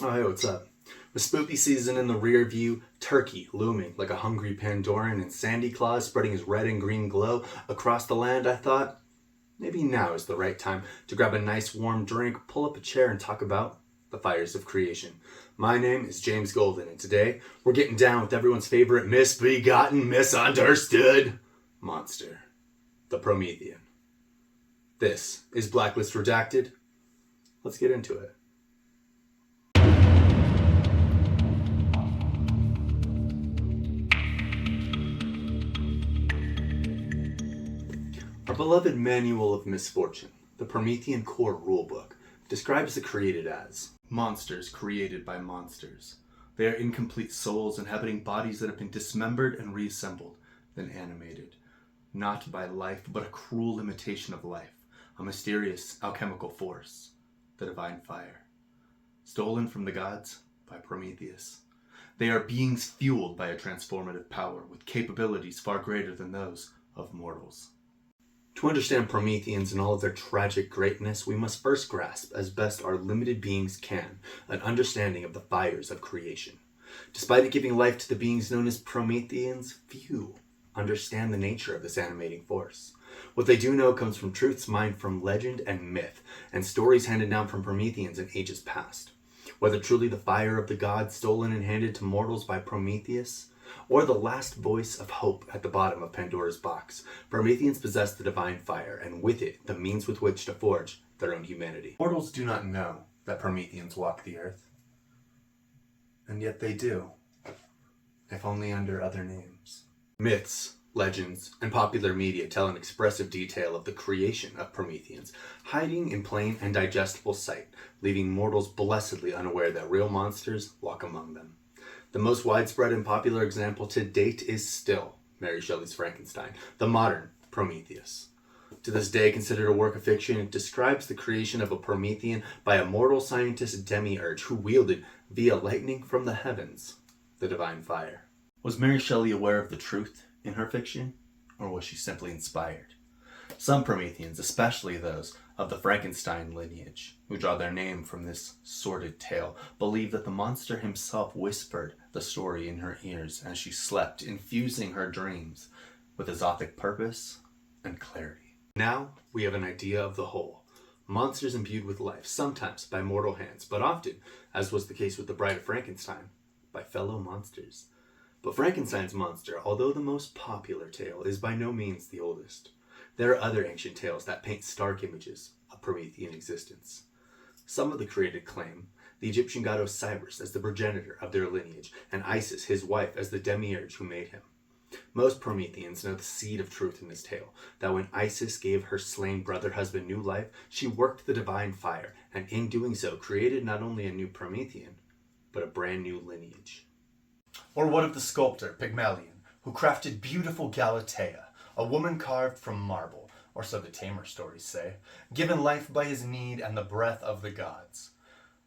Oh, hey, what's up? With spooky season in the rear view, Turkey looming like a hungry Pandoran, and Sandy Claus spreading his red and green glow across the land, I thought, maybe now is the right time to grab a nice warm drink, pull up a chair, and talk about the fires of creation. My name is James Golden, and today we're getting down with everyone's favorite misbegotten, misunderstood monster, the Promethean. This is Blacklist Redacted. Let's get into it. Our beloved Manual of Misfortune, the Promethean core rulebook, describes the created as monsters created by monsters. They are incomplete souls inhabiting bodies that have been dismembered and reassembled, then animated. Not by life, but a cruel imitation of life, a mysterious alchemical force, the divine fire. Stolen from the gods by Prometheus. They are beings fueled by a transformative power with capabilities far greater than those of mortals. To understand Prometheans and all of their tragic greatness, we must first grasp, as best our limited beings can, an understanding of the fires of creation. Despite it giving life to the beings known as Prometheans, few understand the nature of this animating force. What they do know comes from truths mined from legend and myth, and stories handed down from Prometheans in ages past. Whether truly the fire of the gods stolen and handed to mortals by Prometheus, or the last voice of hope at the bottom of Pandora's box, Prometheans possess the divine fire, and with it, the means with which to forge their own humanity. Mortals do not know that Prometheans walk the earth. And yet they do, if only under other names. Myths, legends, and popular media tell in expressive detail of the creation of Prometheans, hiding in plain and digestible sight, leaving mortals blessedly unaware that real monsters walk among them. The most widespread and popular example to date is still Mary Shelley's Frankenstein, the modern Prometheus. To this day considered a work of fiction, it describes the creation of a Promethean by a mortal scientist demiurge who wielded, via lightning from the heavens, the divine fire. Was Mary Shelley aware of the truth in her fiction, or was she simply inspired? Some Prometheans, especially those of the Frankenstein lineage, who draw their name from this sordid tale, believe that the monster himself whispered the story in her ears as she slept, infusing her dreams with exotic purpose and clarity. Now we have an idea of the whole. Monsters imbued with life, sometimes by mortal hands, but often, as was the case with the Bride of Frankenstein, by fellow monsters. But Frankenstein's monster, although the most popular tale, is by no means the oldest. There are other ancient tales that paint stark images of Promethean existence. Some of the created claim the Egyptian god Osiris as the progenitor of their lineage, and Isis, his wife, as the demiurge who made him. Most Prometheans know the seed of truth in this tale, that when Isis gave her slain brother-husband new life, she worked the divine fire, and in doing so created not only a new Promethean, but a brand new lineage. Or what of the sculptor Pygmalion, who crafted beautiful Galatea, a woman carved from marble, or so the tamer stories say, given life by his need and the breath of the gods.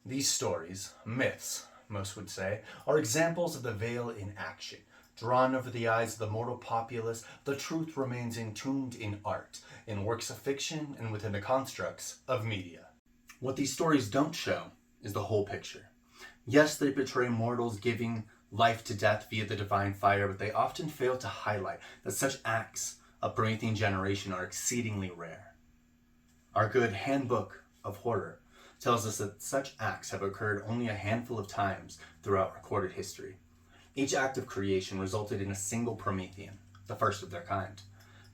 These stories, myths, most would say, are examples of the veil in action. Drawn over the eyes of the mortal populace, the truth remains entombed in art, in works of fiction, and within the constructs of media. What these stories don't show is the whole picture. Yes, they portray mortals giving life to death via the divine fire, but they often fail to highlight that such acts of Promethean generation are exceedingly rare. Our good Handbook of Horror tells us that such acts have occurred only a handful of times throughout recorded history. Each act of creation resulted in a single Promethean, the first of their kind.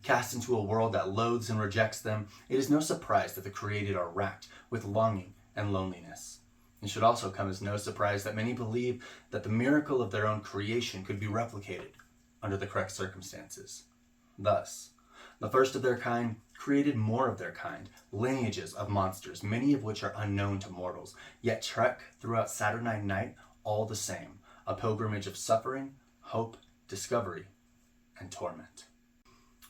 Cast into a world that loathes and rejects them, it is no surprise that the created are racked with longing and loneliness. It should also come as no surprise that many believe that the miracle of their own creation could be replicated under the correct circumstances. Thus, the first of their kind created more of their kind, lineages of monsters, many of which are unknown to mortals, yet trek throughout Saturnine night all the same, a pilgrimage of suffering, hope, discovery, and torment.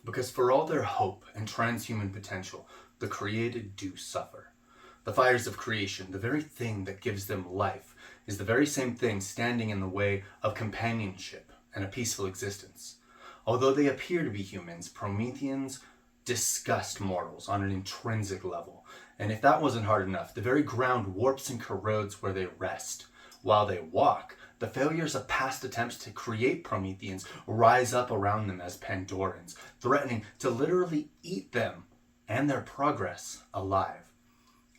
Because for all their hope and transhuman potential, the created do suffer. The fires of creation, the very thing that gives them life, is the very same thing standing in the way of companionship and a peaceful existence. Although they appear to be humans, Prometheans disgust mortals on an intrinsic level. And if that wasn't hard enough, the very ground warps and corrodes where they rest, While they walk, the failures of past attempts to create Prometheans rise up around them as Pandorans, threatening to literally eat them and their progress alive.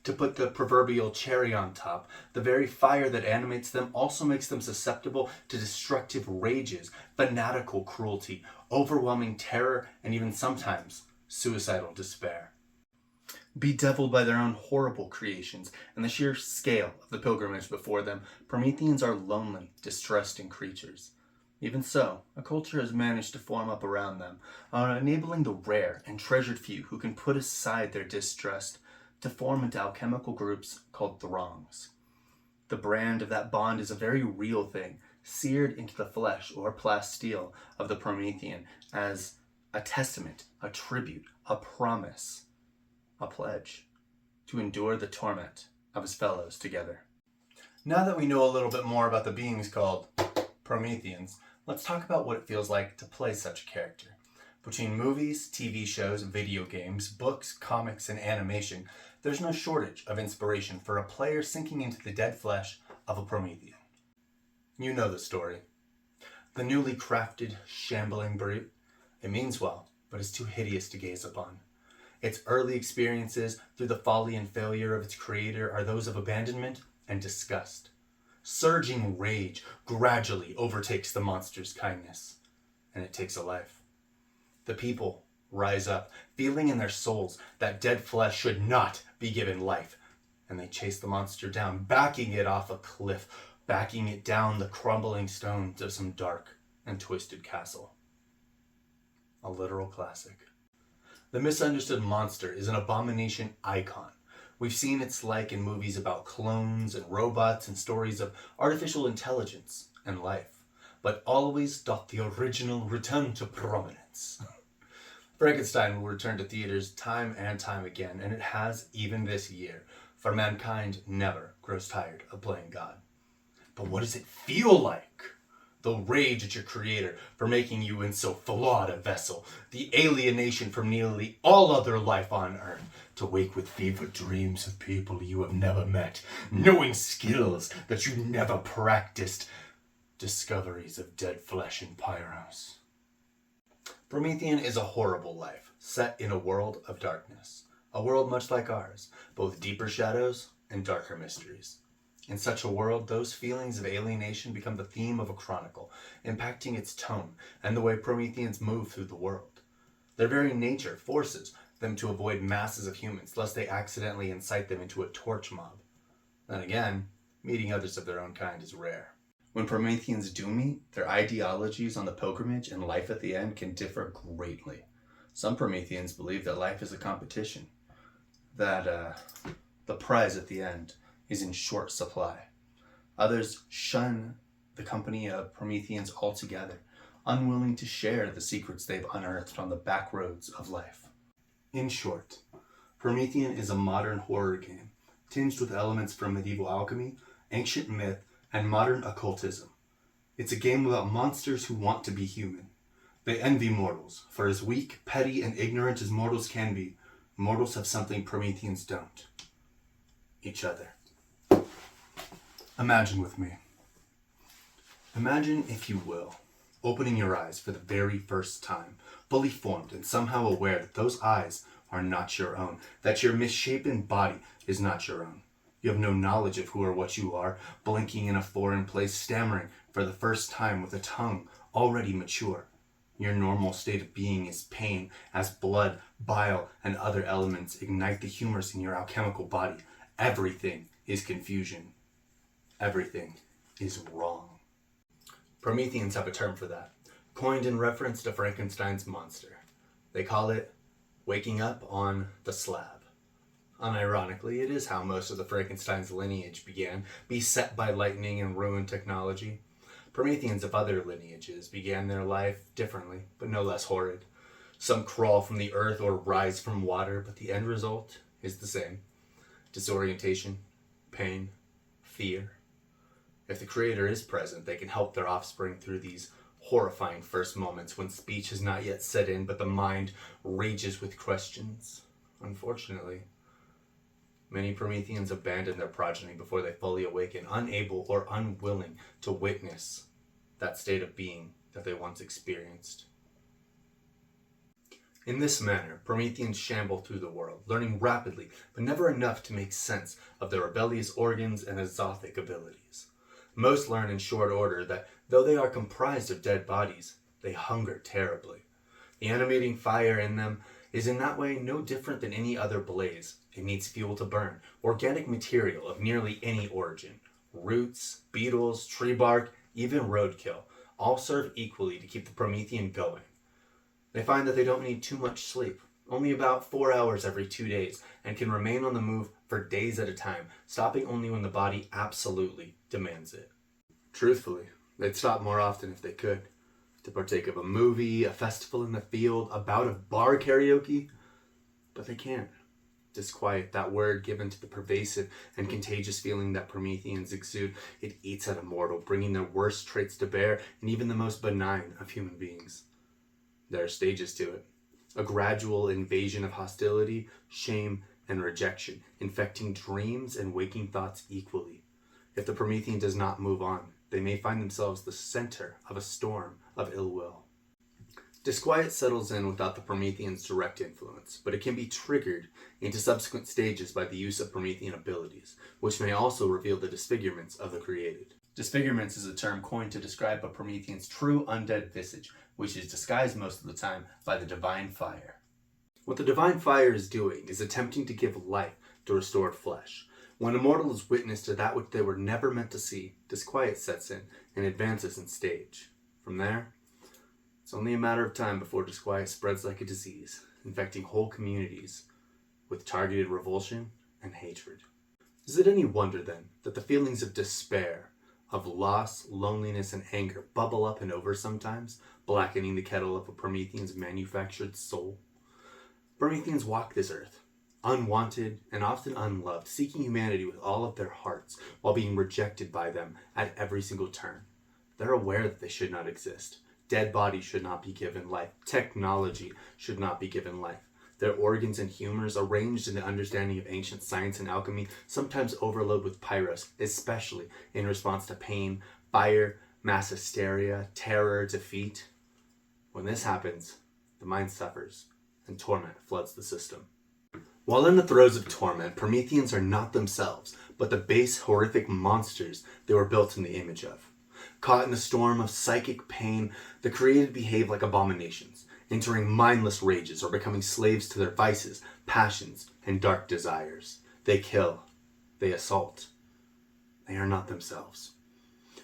To put the proverbial cherry on top, the very fire that animates them also makes them susceptible to destructive rages, fanatical cruelty, overwhelming terror, and even sometimes suicidal despair. Bedeviled by their own horrible creations and the sheer scale of the pilgrimage before them, Prometheans are lonely, distrusting creatures. Even so, a culture has managed to form up around them, enabling the rare and treasured few who can put aside their distrust to form into alchemical groups called throngs. The brand of that bond is a very real thing, seared into the flesh or plasteel of the Promethean as a testament, a tribute, a promise, a pledge to endure the torment of his fellows together. Now that we know a little bit more about the beings called Prometheans, let's talk about what it feels like to play such a character. Between movies, TV shows, video games, books, comics, and animation, there's no shortage of inspiration for a player sinking into the dead flesh of a Promethean. You know the story. The newly crafted, shambling brute. It means well, but is too hideous to gaze upon. Its early experiences through the folly and failure of its creator are those of abandonment and disgust. Surging rage gradually overtakes the monster's kindness, and it takes a life. The people rise up, feeling in their souls that dead flesh should not be given life, and they chase the monster down, backing it off a cliff, backing it down the crumbling stones of some dark and twisted castle. A literal classic. The misunderstood monster is an abomination icon. We've seen its like in movies about clones and robots and stories of artificial intelligence and life. But always doth the original return to prominence. Frankenstein will return to theaters time and time again, and it has even this year, for mankind never grows tired of playing God. But what does it feel like? The rage at your creator for making you in so flawed a vessel, the alienation from nearly all other life on earth, to wake with fevered dreams of people you have never met, knowing skills that you never practiced, discoveries of dead flesh and pyros. Promethean is a horrible life, set in a world of darkness, a world much like ours, both deeper shadows and darker mysteries. In such a world, those feelings of alienation become the theme of a chronicle, impacting its tone and the way Prometheans move through the world. Their very nature forces them to avoid masses of humans, lest they accidentally incite them into a torch mob. Then again, meeting others of their own kind is rare. When Prometheans do meet, their ideologies on the pilgrimage and life at the end can differ greatly. Some Prometheans believe that life is a competition, that the prize at the end is in short supply. Others shun the company of Prometheans altogether, unwilling to share the secrets they've unearthed on the back roads of life. In short, Promethean is a modern horror game, tinged with elements from medieval alchemy, ancient myth, and modern occultism. It's a game about monsters who want to be human. They envy mortals, for as weak, petty, and ignorant as mortals can be, mortals have something Prometheans don't. Each other. Imagine with me. Imagine, if you will, opening your eyes for the very first time, fully formed and somehow aware that those eyes are not your own, that your misshapen body is not your own. You have no knowledge of who or what you are, blinking in a foreign place, stammering for the first time with a tongue already mature. Your normal state of being is pain, as blood, bile, and other elements ignite the humors in your alchemical body. Everything is confusion. Everything is wrong. Prometheans have a term for that, coined in reference to Frankenstein's monster. They call it waking up on the slab. Unironically, it is how most of the Frankenstein's lineage began, beset by lightning and ruined technology. Prometheans of other lineages began their life differently, but no less horrid. Some crawl from the earth or rise from water, but the end result is the same. Disorientation, pain, fear. If the creator is present, they can help their offspring through these horrifying first moments when speech has not yet set in, but the mind rages with questions. Unfortunately, Many Prometheans abandon their progeny before they fully awaken, unable or unwilling to witness that state of being that they once experienced. In this manner, Prometheans shamble through the world, learning rapidly, but never enough to make sense of their rebellious organs and exothic abilities. Most learn in short order that though they are comprised of dead bodies, they hunger terribly. The animating fire in them is in that way no different than any other blaze. It needs fuel to burn, organic material of nearly any origin. Roots, beetles, tree bark, even roadkill, all serve equally to keep the Promethean going. They find that they don't need too much sleep, only about 4 hours every 2 days, and can remain on the move for days at a time, stopping only when the body absolutely demands it. Truthfully, they'd stop more often if they could. To partake of a movie, a festival in the field, a bout of bar karaoke, but they can't. Disquiet, that word given to the pervasive and contagious feeling that Prometheans exude, it eats at a mortal, bringing their worst traits to bear in even the most benign of human beings. There are stages to it. A gradual invasion of hostility, shame, and rejection, infecting dreams and waking thoughts equally. If the Promethean does not move on, they may find themselves the center of a storm of ill will. Disquiet settles in without the Promethean's direct influence, but it can be triggered into subsequent stages by the use of Promethean abilities, which may also reveal the disfigurements of the created. Disfigurements is a term coined to describe a Promethean's true undead visage, which is disguised most of the time by the divine fire. What the divine fire is doing is attempting to give life to restored flesh. When a mortal is witness to that which they were never meant to see, disquiet sets in and advances in stage. From there, it's only a matter of time before disquiet spreads like a disease, infecting whole communities with targeted revulsion and hatred. Is it any wonder then that the feelings of despair, of loss, loneliness, and anger bubble up and over sometimes, blackening the kettle of a Promethean's manufactured soul? Prometheans walk this earth, unwanted and often unloved, seeking humanity with all of their hearts while being rejected by them at every single turn. They're aware that they should not exist. Dead bodies should not be given life. Technology should not be given life. Their organs and humors, arranged in the understanding of ancient science and alchemy, sometimes overload with pyros, especially in response to pain, fire, mass hysteria, terror, defeat. When this happens, the mind suffers, and torment floods the system. While in the throes of torment, Prometheans are not themselves, but the base, horrific monsters they were built in the image of. Caught in the storm of psychic pain, the created behave like abominations, entering mindless rages or becoming slaves to their vices, passions, and dark desires. They kill. They assault. They are not themselves.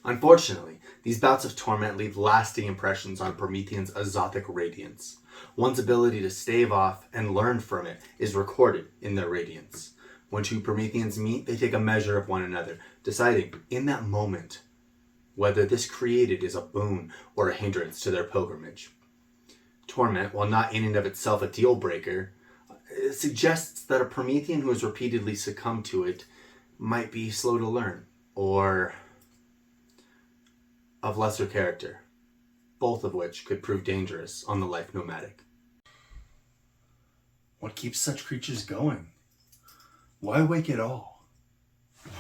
Unfortunately, these bouts of torment leave lasting impressions on Promethean's exothic radiance. One's ability to stave off and learn from it is recorded in their radiance. When two Prometheans meet, they take a measure of one another, deciding in that moment whether this created is a boon or a hindrance to their pilgrimage. Torment, while not in and of itself a deal breaker, suggests that a Promethean who has repeatedly succumbed to it might be slow to learn, or of lesser character, both of which could prove dangerous on the life nomadic. What keeps such creatures going? Why wake at all?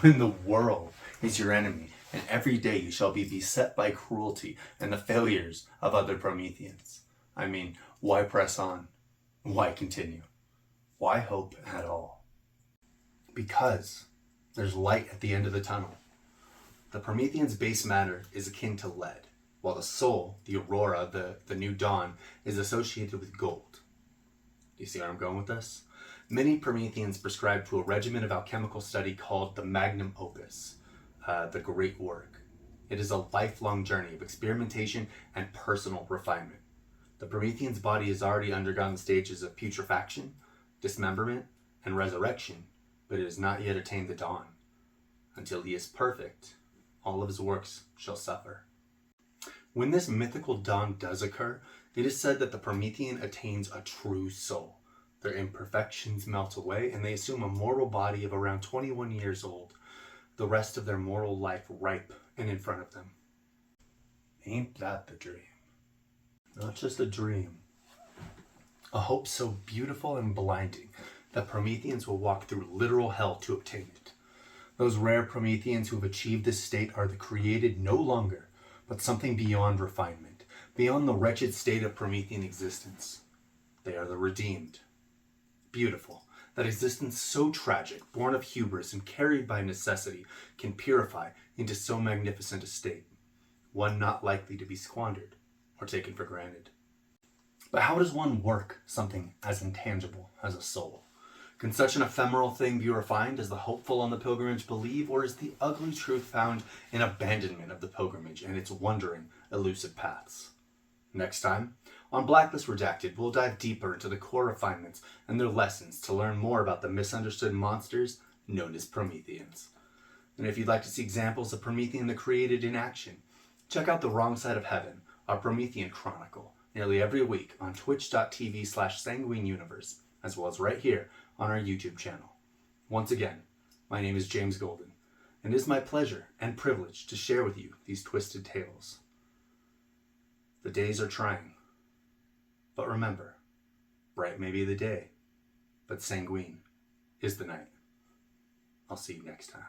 When the world is your enemy, and every day you shall be beset by cruelty and the failures of other Prometheans. I mean, why press on? Why continue? Why hope at all? Because there's light at the end of the tunnel. The Promethean's base matter is akin to lead, while the soul, the aurora, the new dawn, is associated with gold. Do you see where I'm going with this? Many Prometheans prescribe to a regimen of alchemical study called the magnum opus, the great work. It is a lifelong journey of experimentation and personal refinement. The Promethean's body has already undergone the stages of putrefaction, dismemberment, and resurrection, but it has not yet attained the dawn. Until he is perfect, all of his works shall suffer. When this mythical dawn does occur, it is said that the Promethean attains a true soul. Their imperfections melt away, and they assume a mortal body of around 21 years old, the rest of their mortal life ripe and in front of them. Ain't that the dream? Not just a dream. A hope so beautiful and blinding that Prometheans will walk through literal hell to obtain it. Those rare Prometheans who have achieved this state are the created no longer, but something beyond refinement, beyond the wretched state of Promethean existence. They are the redeemed. Beautiful, that existence so tragic, born of hubris and carried by necessity, can purify into so magnificent a state, one not likely to be squandered or taken for granted. But how does one work something as intangible as a soul? Can such an ephemeral thing be refined as the hopeful on the pilgrimage believe, or is the ugly truth found in abandonment of the pilgrimage and its wandering, elusive paths? Next time, on Blacklist Redacted, we'll dive deeper into the core refinements and their lessons to learn more about the misunderstood monsters known as Prometheans. And if you'd like to see examples of Promethean the Created in action, check out The Wrong Side of Heaven, our Promethean Chronicle, nearly every week on twitch.tv/sanguineuniverse, as well as right here on our YouTube channel. Once again, my name is James Golden, and it is my pleasure and privilege to share with you these twisted tales. The days are trying, but remember, bright may be the day, but sanguine is the night. I'll see you next time.